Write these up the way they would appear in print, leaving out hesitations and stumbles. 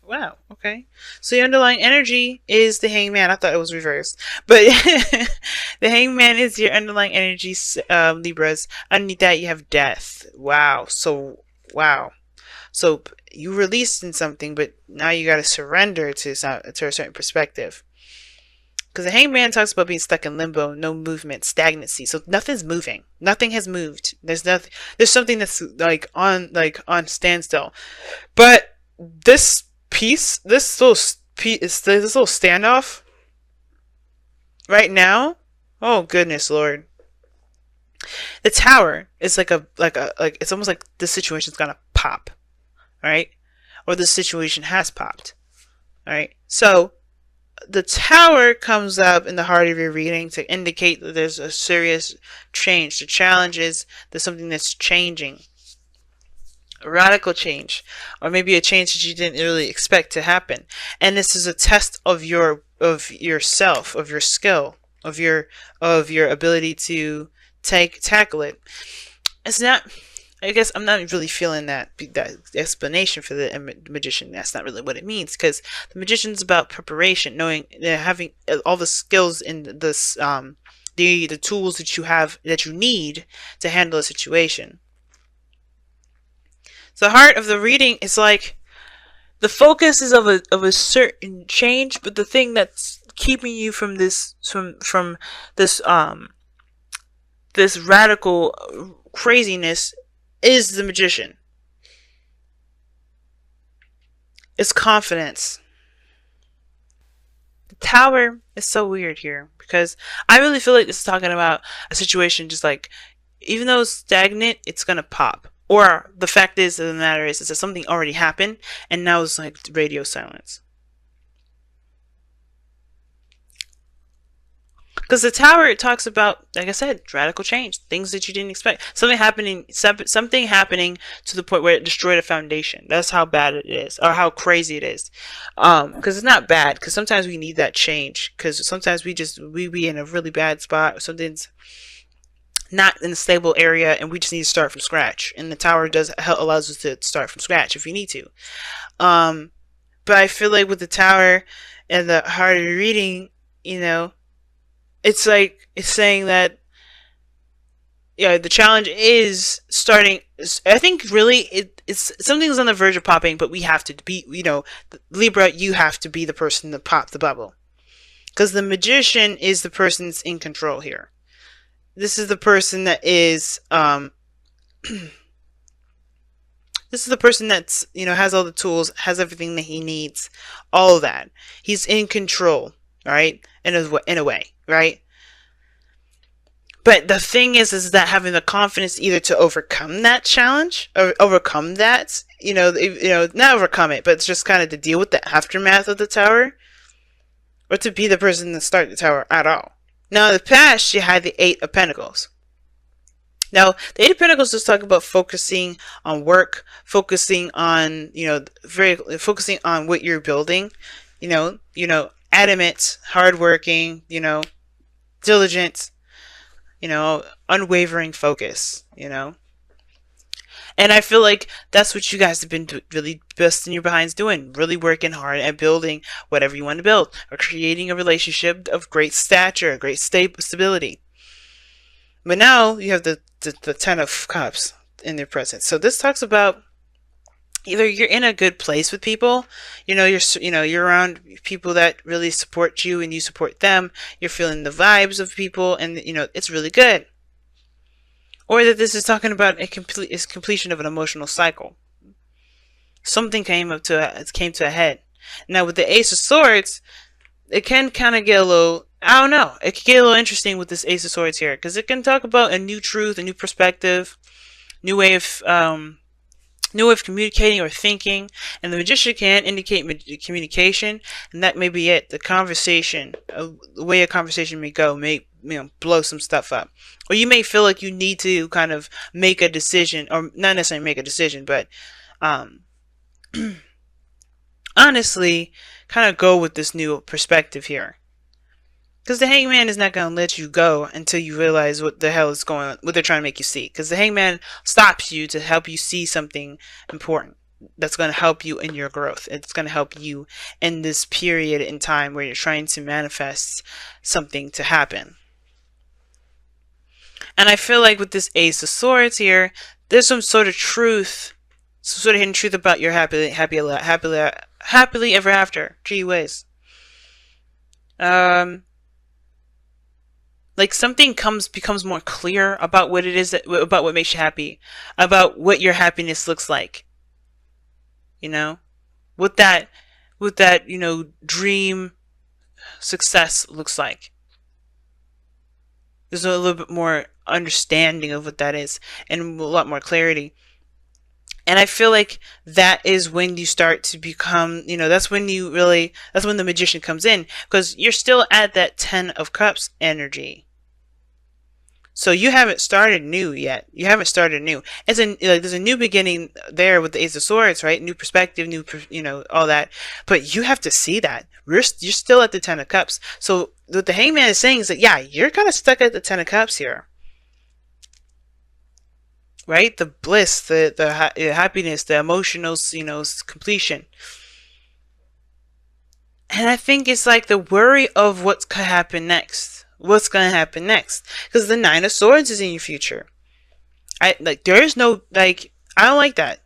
Wow. Okay. So the underlying energy is the hangman. I thought it was reversed, but the hangman is your underlying energy, Libras. Underneath that, you have death. Wow. So wow. So you released in something, but now you got to surrender to a certain perspective. Because the hangman talks about being stuck in limbo, no movement, stagnancy. So nothing's moving. Nothing has moved. There's nothing. There's something that's like on standstill. But this piece, this little standoff right now. Oh goodness, Lord! The tower is like it's almost like the situation's gonna pop, right? Or the situation has popped, right? So the tower comes up in the heart of your reading to indicate that there's a serious change. The challenge is there's something that's changing. A radical change, or maybe a change that you didn't really expect to happen. And this is a test of yourself, of your skill, of your ability to tackle it. It's not, I guess I'm not really feeling that explanation for the magician. That's not really what it means, because the magician's about preparation, knowing, having all the skills in this, the tools that you have, that you need to handle a situation. The heart of the reading is like the focus is of a certain change, but the thing that's keeping you from this this radical craziness is the magician. It's confidence. The tower is so weird here, because I really feel like this is talking about a situation just like, even though it's stagnant, it's gonna pop. Or the fact is of the matter is that something already happened and now it's like radio silence. Because the tower, it talks about, like I said, radical change, things that you didn't expect, something happening to the point where it destroyed a foundation. That's how bad it is, or how crazy it is. Because it's not bad, because sometimes we need that change, because sometimes we be in a really bad spot, something's not in a stable area, and we just need to start from scratch. And the tower allows us to start from scratch if we need to. But I feel like with the tower and the heart of reading, it's like it's saying that, the challenge is starting. I think really it's something's on the verge of popping, but we have to be, Libra, you have to be the person to pop the bubble, because the magician is the person that's in control here. This is the person that is, this is the person that's, has all the tools, has everything that he needs, all of that. He's in control, right? In a way, right? But the thing is that having the confidence either to overcome that challenge, or overcome that, not overcome it, but it's just kind of to deal with the aftermath of the tower, or to be the person to start the tower at all. Now, in the past, she had the Eight of Pentacles. Now, the Eight of Pentacles is talking about focusing on work, focusing on, focusing on what you're building, adamant, hardworking, diligent, unwavering focus, And I feel like that's what you guys have been really busting your behinds doing, really working hard at building whatever you want to build, or creating a relationship of great stature, great stability. But now you have the Ten of Cups in their presence. So this talks about either you're in a good place with people, you're around people that really support you and you support them. You're feeling the vibes of people, and it's really good. Or that this is talking about completion of an emotional cycle. Something came to a head. Now with the Ace of Swords, it can kind of get a little, I don't know, it can get a little interesting with this Ace of Swords here, because it can talk about a new truth, a new perspective, new way of communicating or thinking. And the Magician can indicate communication, and that may be it. The conversation, the way a conversation may go, may blow some stuff up, or you may feel like you need to kind of make a decision, or not necessarily make a decision, but honestly kind of go with this new perspective here, because the Hangman is not going to let you go until you realize what the hell is going on, what they're trying to make you see, because the Hangman stops you to help you see something important. that's going to help you in your growth. It's going to help you in this period in time where you're trying to manifest something to happen. And I feel like with this Ace of Swords here, there's some sort of truth, some sort of hidden truth about your happily ever after. Gee whiz. Like something becomes more clear about what it is about what makes you happy, about what your happiness looks like. You know, what that dream success looks like. There's a little bit more understanding of what that is and a lot more clarity. And I feel like that is when you start to become, that's when the magician comes in, because you're still at that 10 of Cups energy. So you haven't started new yet. You haven't started new. There's a new beginning there with the Ace of Swords, right? New perspective, new, all that. But you have to see that. You're still at the 10 of Cups. So what the Hangman is saying is that, yeah, you're kind of stuck at the 10 of Cups here. Right? The bliss, the happiness, the emotional, completion. And I think it's like the worry of what's going to happen next. What's going to happen next? Because the 9 of Swords is in your future. I don't like that.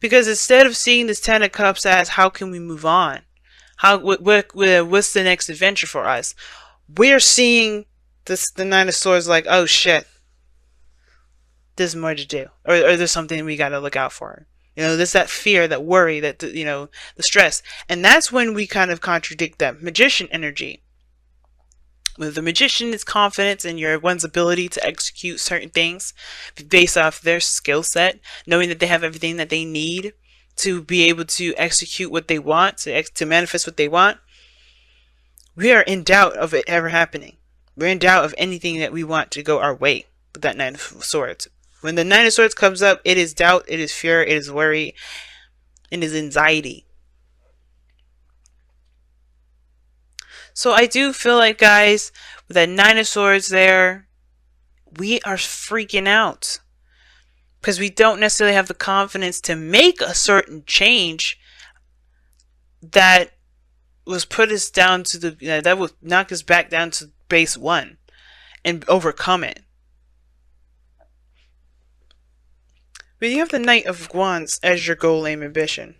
Because instead of seeing this 10 of Cups as how can we move on? What's the next adventure for us? We're seeing the 9 of Swords like, oh shit, there's more to do. Or there's something we got to look out for. There's that fear, that worry, that, the stress. And that's when we kind of contradict that magician energy. With the magician is confidence in one's ability to execute certain things based off their skill set, knowing that they have everything that they need to be able to execute what they want, to manifest what they want. We are in doubt of it ever happening. We're in doubt of anything that we want to go our way with that 9 of Swords. When the 9 of Swords comes up, it is doubt, it is fear, it is worry, it is anxiety. So I do feel like, guys, with that 9 of Swords there, we are freaking out. Because we don't necessarily have the confidence to make a certain change that was put us down to that would knock us back down to base 1 and overcome it. But you have the Knight of Wands as your goal, aim, ambition.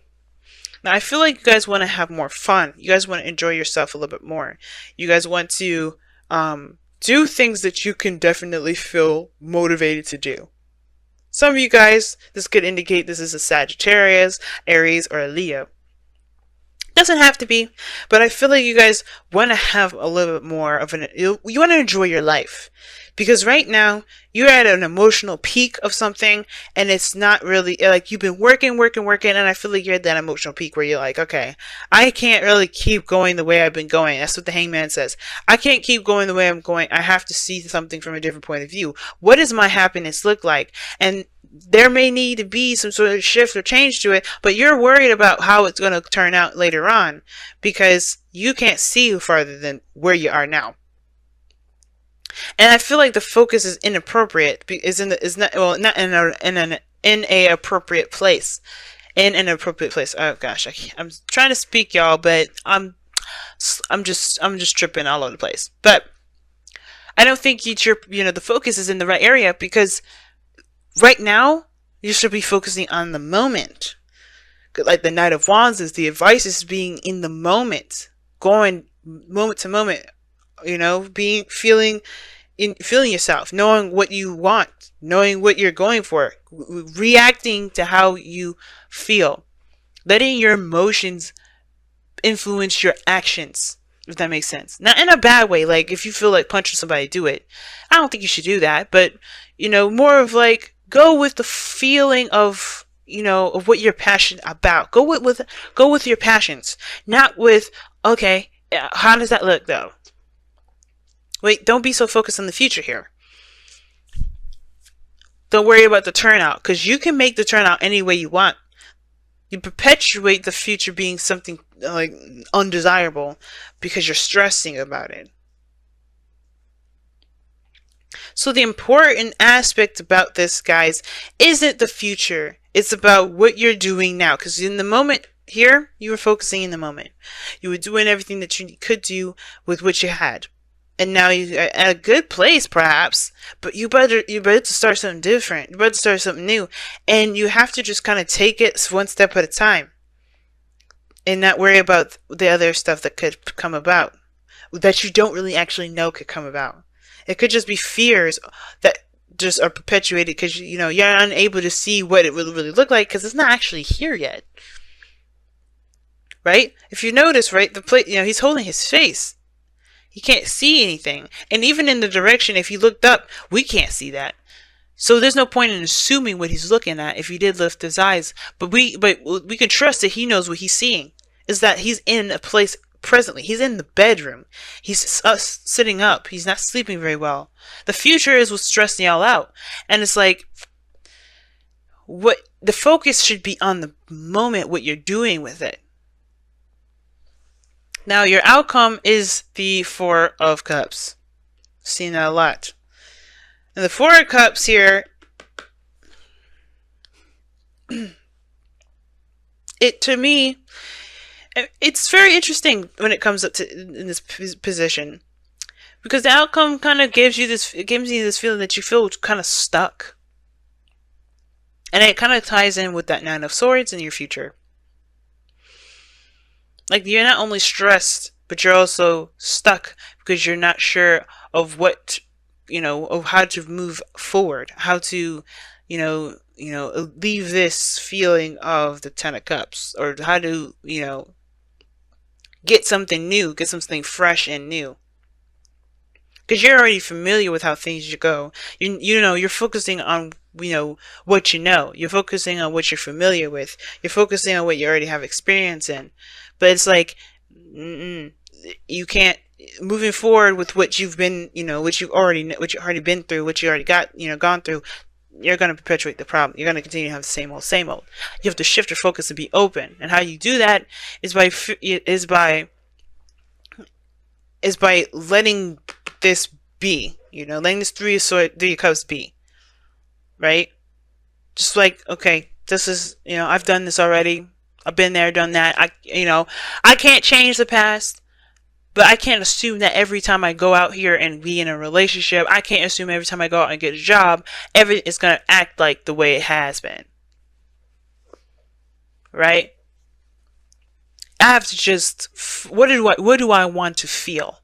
Now, I feel like you guys want to have more fun. You guys want to enjoy yourself a little bit more. You guys want to do things that you can definitely feel motivated to do. Some of you guys, this could indicate this is a Sagittarius, Aries, or a Leo. Doesn't have to be, but I feel like you guys want to have a little bit more of you want to enjoy your life. Because right now, you're at an emotional peak of something, and it's not really, like, you've been working, and I feel like you're at that emotional peak where you're like, okay, I can't really keep going the way I've been going. That's what the Hangman says. I can't keep going the way I'm going. I have to see something from a different point of view. What does my happiness look like? And there may need to be some sort of shift or change to it, but you're worried about how it's going to turn out later on because you can't see farther than where you are now. And I feel like the focus is inappropriate. Not in a appropriate place. In an appropriate place. Oh gosh, I'm trying to speak, y'all, but I'm just tripping all over the place. But I don't think the focus is in the right area, because right now you should be focusing on the moment. Like the Knight of Wands is, the advice is being in the moment, going moment to moment. Feeling yourself, knowing what you want, knowing what you're going for, reacting to how you feel, letting your emotions influence your actions, if that makes sense. Not in a bad way, like if you feel like punching somebody, do it. I don't think you should do that, but more of like, go with the feeling of of what you're passionate about. Go with your passions, not with, okay, how does that look though? Wait, don't be so focused on the future here. Don't worry about the turnout, because you can make the turnout any way you want. You perpetuate the future being something like undesirable because you're stressing about it. So the important aspect about this, guys, isn't the future. It's about what you're doing now. Because in the moment here, you were focusing in the moment. You were doing everything that you could do with what you had. And now you're at a good place, perhaps, but you better to start something different. You better to start something new. And you have to just kind of take it one step at a time and not worry about the other stuff that could come about that you don't really actually know could come about. It could just be fears that just are perpetuated because you're unable to see what it will really look like because it's not actually here yet. Right? If you notice, right, the plate, he's holding his face. He can't see anything. And even in the direction, if he looked up, we can't see that. So there's no point in assuming what he's looking at if he did lift his eyes. But we can trust that he knows what he's seeing. Is that he's in a place presently. He's in the bedroom. He's sitting up. He's not sleeping very well. The future is what's stressing y'all out. And it's like, what the focus should be on the moment, what you're doing with it. Now, your outcome is the Four of Cups. I've seen that a lot. And the Four of Cups here, to me, it's very interesting when it comes up to in this position, because the outcome kind of gives you this feeling that you feel kind of stuck, and it kind of ties in with that Nine of Swords in your future. Like, you're not only stressed, but you're also stuck because you're not sure of what, of how to move forward, how to, leave this feeling of the Ten of Cups, or how to, get something new, get something fresh and new. Because you're already familiar with how things go. You're focusing on, what you know. You're focusing on what you're familiar with.'re focusing on what you already have experience in. But it's like, you can't, moving forward with what you've been, what you already been through, what you already got, gone through, you're going to perpetuate the problem. You're going to continue to have the same old, same old. You have to shift your focus and be open. And how you do that is by letting this be, letting this Three of Cups be, right? Just like, okay, this is, I've done this already. I've been there, done that. I can't change the past, but I can't assume that every time I go out here and be in a relationship, I can't assume every time I go out and get a job, it's going to act like the way it has been. Right? I have to just, what do I want to feel?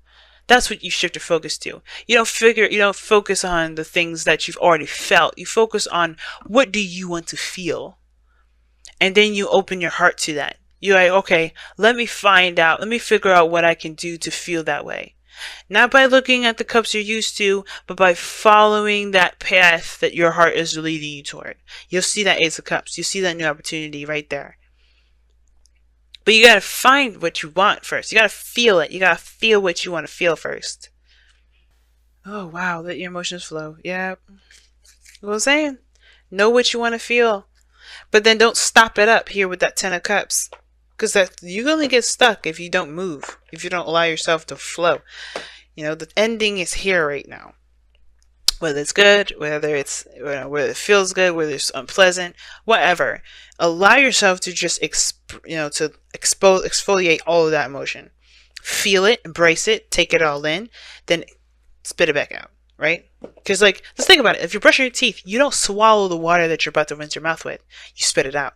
That's what you shift your focus to. You don't focus on the things that you've already felt. You focus on, what do you want to feel? And then you open your heart to that. You're like, okay, let me figure out what I can do to feel that way. Not by looking at the cups you're used to, but by following that path that your heart is leading you toward. You'll see that Ace of Cups. You'll see that new opportunity right there. But you gotta find what you want first. You gotta feel it. You gotta feel what you want to feel first. Oh, wow. Let your emotions flow. Yeah. What I'm saying? Know what you want to feel. But then don't stop it up here with that Ten of Cups. Because you only get stuck if you don't move. If you don't allow yourself to flow. The ending is here right now. Whether it's good, whether it feels good, whether it's unpleasant, whatever. Allow yourself to just exfoliate all of that emotion. Feel it, embrace it, take it all in, then spit it back out. Right? Because, let's think about it. If you're brushing your teeth, you don't swallow the water that you're about to rinse your mouth with. You spit it out.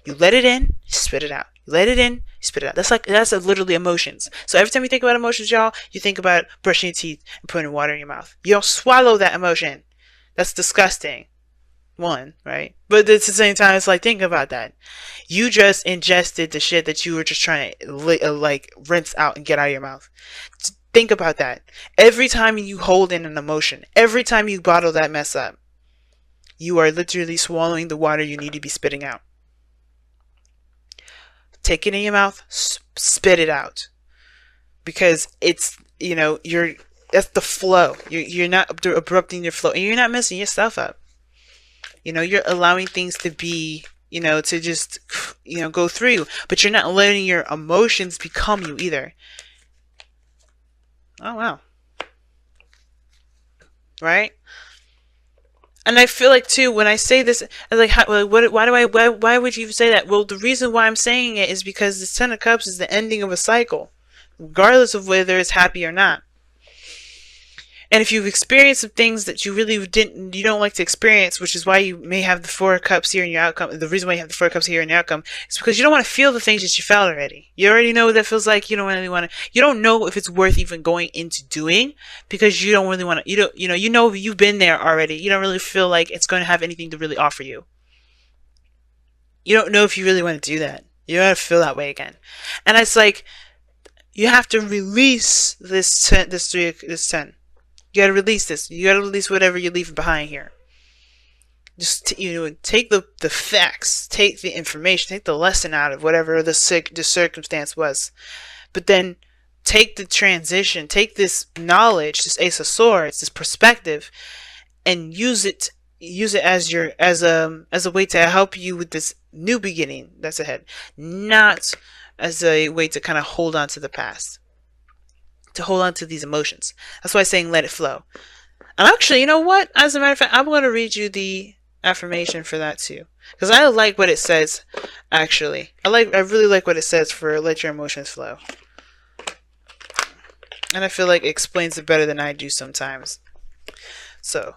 You let it in, you spit it out. You let it in, you spit it out. That's literally emotions. So every time you think about emotions, y'all, you think about brushing your teeth and putting water in your mouth. You don't swallow that emotion. That's disgusting. One, right? But at the same time, it's like, think about that. You just ingested the shit that you were just trying to rinse out and get out of your mouth. Think about that. Every time you hold in an emotion, every time you bottle that mess up, you are literally swallowing the water you need to be spitting out. Take it in your mouth, spit it out. Because it's, that's the flow. You're not abrupting your flow, and you're not messing yourself up. You're allowing things to be, to just, go through you, but you're not letting your emotions become you either. Oh, wow. Right? And I feel like too, when I say this, I'm like, why would you say that? Well, the reason why I'm saying it is because the Ten of Cups is the ending of a cycle, regardless of whether it's happy or not. And if you've experienced some things that you don't like to experience, which is why you may have the Four of Cups here in your outcome. The reason why you have the Four of Cups here in your outcome is because you don't want to feel the things that you felt already. You already know what that feels like. You don't really want to. You don't know if it's worth even going into doing because you don't really want to. You know you've been there already. You don't really feel like it's going to have anything to really offer you. You don't know if you really want to do that. You don't want to feel that way again. And it's like you have to release this 10. You gotta release this. You gotta release whatever you're leaving behind here. Just take the facts, take the information, take the lesson out of whatever the circumstance was, but then take the transition, take this knowledge, this Ace of Swords, this perspective, and use it as a way to help you with this new beginning that's ahead, not as a way to kind of hold on to the past. To hold on to these emotions. That's why I'm saying let it flow. And actually, you know what? As a matter of fact, I'm going to read you the affirmation for that too. Because I like what it says, actually. I really like what it says for let your emotions flow. And I feel like it explains it better than I do sometimes. So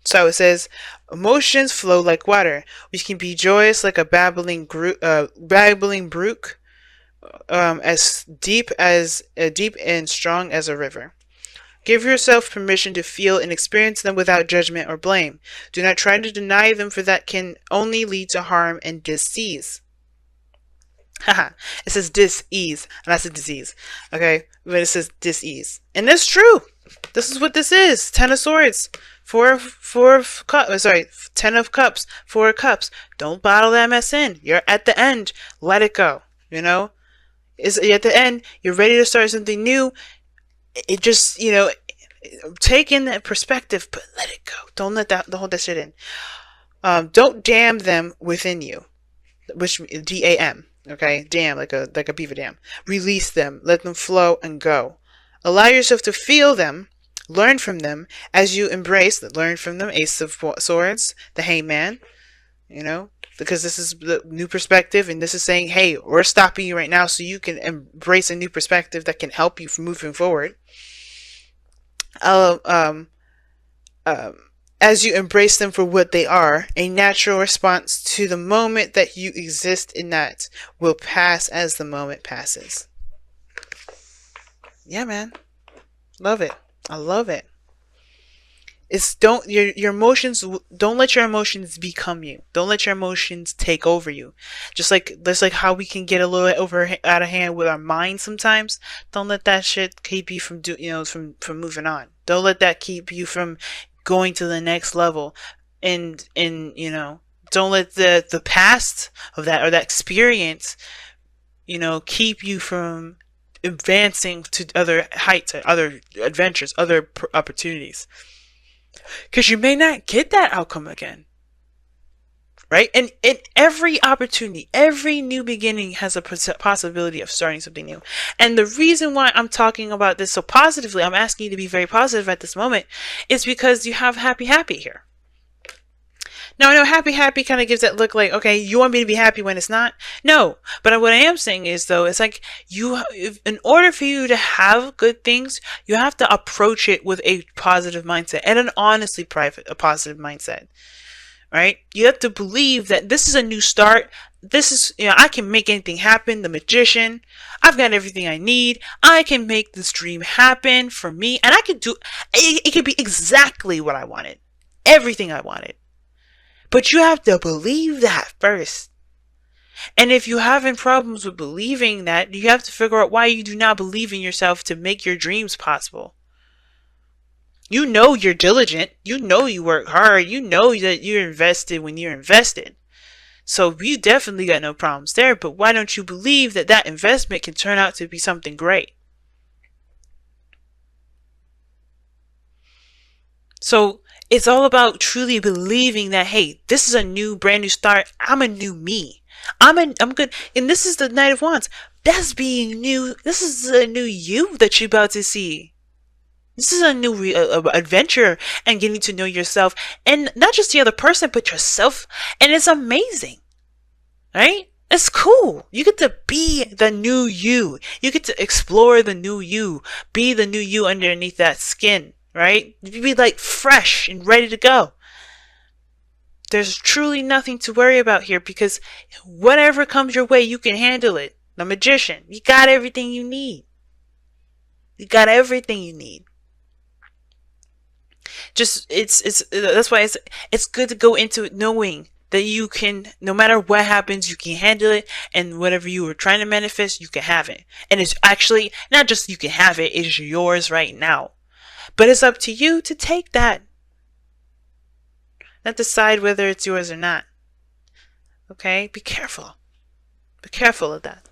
it says, emotions flow like water, which can be joyous like a babbling brook, as deep and strong as a river. Give yourself permission to feel and experience them without judgment or blame. Do not try to deny them, for that can only lead to harm and disease. Haha, it says dis-ease, and I said disease. Okay, but it says dis-ease. And that's true. This is what this is. 10 of Swords. 10 of Cups. 4 of Cups. Don't bottle that mess in. You're at the end. Let it go. You know? Is at the end, you're ready to start something new. It just, take in that perspective, but let it go. Don't hold that shit in. Don't dam them within you, which DAM. Okay, dam like a beaver dam. Release them, let them flow and go. Allow yourself to feel them, learn from them as you learn from them. Ace of Swords, the Hangman. Because this is the new perspective, and this is saying, hey, we're stopping you right now so you can embrace a new perspective that can help you from moving forward. As you embrace them for what they are, a natural response to the moment that you exist in that will pass as the moment passes. Yeah, man. Love it. I love it. Your emotions, don't let your emotions become you. Don't let your emotions take over you. Just like how we can get a little out of hand with our mind sometimes. Don't let that shit keep you from from moving on. Don't let that keep you from going to the next level. And don't let the past of that or that experience, keep you from advancing to other heights, other adventures, other opportunities. Because you may not get that outcome again. Right? And in every opportunity, every new beginning has a possibility of starting something new. And the reason why I'm talking about this so positively, I'm asking you to be very positive at this moment, is because you have happy here. Now, I know happy kind of gives that look like, okay, you want me to be happy when it's not? No. But what I am saying is, though, it's like in order for you to have good things, you have to approach it with a positive mindset and an honestly positive mindset. Right? You have to believe that this is a new start. This is, I can make anything happen. The magician. I've got everything I need. I can make this dream happen for me. And I can do it. It could be exactly what I wanted. Everything I wanted. But you have to believe that first. And if you're having problems with believing that, you have to figure out why you do not believe in yourself to make your dreams possible. You know you're diligent. You know you work hard. You know that you're invested when you're invested. So you definitely got no problems there. But why don't you believe that that investment can turn out to be something great? So it's all about truly believing that, hey, this is a brand new start. I'm a new me. I'm good. And this is the Knight of Wands. That's being new. This is a new you that you're about to see. This is a new adventure and getting to know yourself, and not just the other person, but yourself. And it's amazing, right? It's cool. You get to be the new you. You get to explore the new you. Be the new you underneath that skin, right? You be like fresh and ready to go. There's truly nothing to worry about here, because whatever comes your way, you can handle it. The magician, you got everything you need. You got everything you need. Just it's that's why it's good to go into it knowing that you can, no matter what happens, you can handle it, and whatever you were trying to manifest, you can have it. And it's actually not just you can have it, it's yours right now. But it's up to you to take that. Not decide whether it's yours or not. Okay? Be careful. Be careful of that.